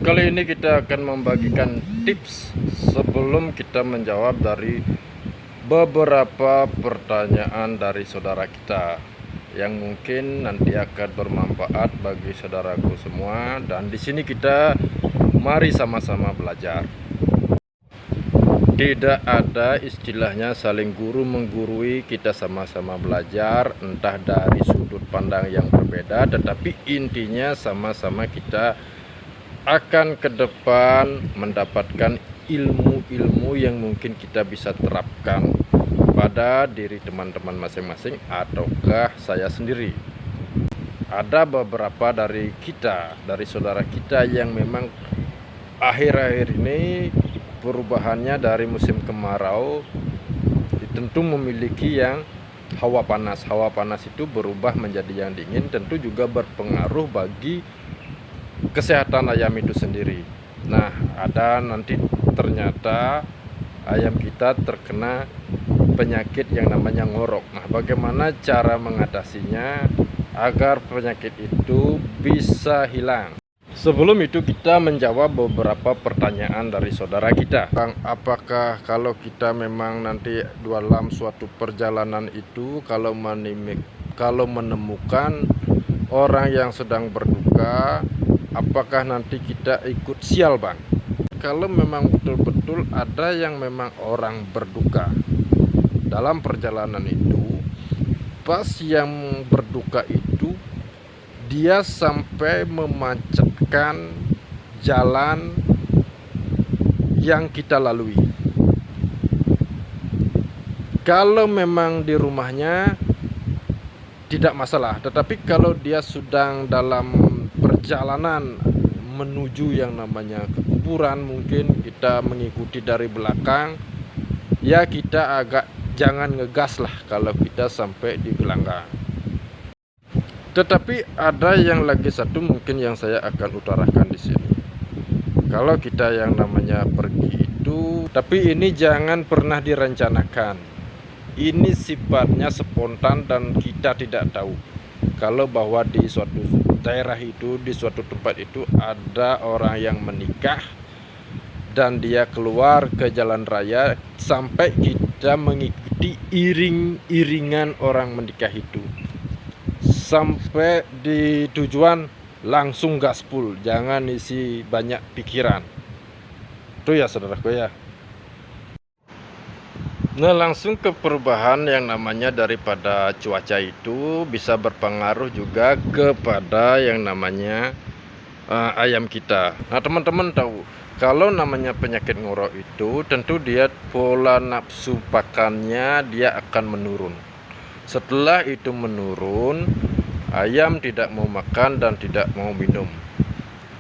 Kali ini kita akan membagikan tips sebelum kita menjawab dari beberapa pertanyaan dari saudara kita yang mungkin nanti akan bermanfaat bagi saudaraku semua. Dan di sini kita mari sama-sama belajar. Tidak ada istilahnya saling guru menggurui, kita sama-sama belajar, entah dari sudut pandang yang berbeda, tetapi intinya sama-sama kita akan ke depan mendapatkan ilmu-ilmu yang mungkin kita bisa terapkan pada diri teman-teman masing-masing ataukah saya sendiri. Ada beberapa dari kita, dari saudara kita yang memang akhir-akhir ini perubahannya dari musim kemarau tentu memiliki yang hawa panas. Hawa panas itu berubah menjadi yang dingin, tentu juga berpengaruh bagi kesehatan ayam itu sendiri. Nah, ada nanti ternyata ayam kita terkena penyakit yang namanya ngorok. Nah, bagaimana cara mengatasinya agar penyakit itu bisa hilang? Sebelum itu kita menjawab beberapa pertanyaan dari saudara kita. Apakah kalau kita memang nanti dalam suatu perjalanan itu kalau menemukan orang yang sedang berduka, apakah nanti kita ikut sial, Bang? Kalau memang betul-betul ada yang memang orang berduka dalam perjalanan itu, pas yang berduka itu dia sampai memacetkan jalan yang kita lalui. Kalau memang di rumahnya tidak masalah, tetapi kalau dia sedang dalam perjalanan menuju yang namanya kuburan, mungkin kita mengikuti dari belakang, ya kita agak jangan ngegas lah kalau kita sampai di gelanggang. Tetapi ada yang lagi satu mungkin yang saya akan utarakan di sini. Kalau kita yang namanya pergi itu, tapi ini jangan pernah direncanakan. Ini sifatnya spontan dan kita tidak tahu kalau bahwa di suatu daerah itu, di suatu tempat itu ada orang yang menikah dan dia keluar ke jalan raya, sampai kita mengikuti iring-iringan orang menikah itu sampai di tujuan langsung gaspol, jangan isi banyak pikiran. Itu ya saudaraku ya. Nah, langsung ke perubahan yang namanya daripada cuaca itu bisa berpengaruh juga kepada yang namanya ayam kita. Nah, teman-teman tahu kalau namanya penyakit ngorok itu tentu dia pola nafsu pakannya dia akan menurun. Setelah itu menurun, ayam tidak mau makan dan tidak mau minum.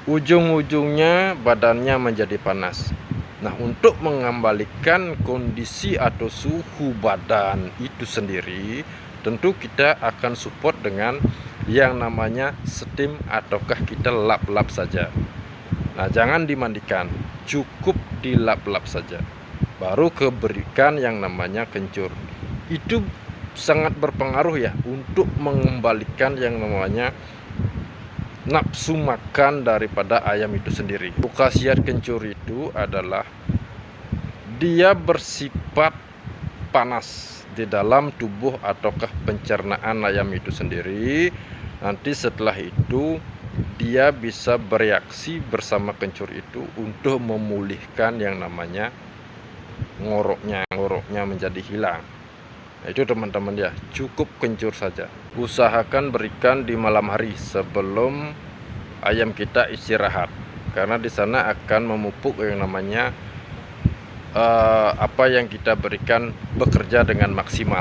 Ujung-ujungnya badannya menjadi panas. Nah, untuk mengembalikan kondisi atau suhu badan itu sendiri, tentu kita akan support dengan yang namanya steam ataukah kita lap-lap saja. Nah, jangan dimandikan, cukup dilap-lap saja. Baru berikan yang namanya kencur. Itu sangat berpengaruh ya untuk mengembalikan yang namanya nafsu makan daripada ayam itu sendiri. Khasiat kencur itu adalah dia bersifat panas di dalam tubuh ataukah pencernaan ayam itu sendiri. Nanti setelah itu dia bisa bereaksi bersama kencur itu untuk memulihkan yang namanya ngoroknya menjadi hilang. Nah, itu teman-teman ya, cukup kencur saja. Usahakan berikan di malam hari sebelum ayam kita istirahat, karena di sana akan memupuk yang namanya apa yang kita berikan bekerja dengan maksimal.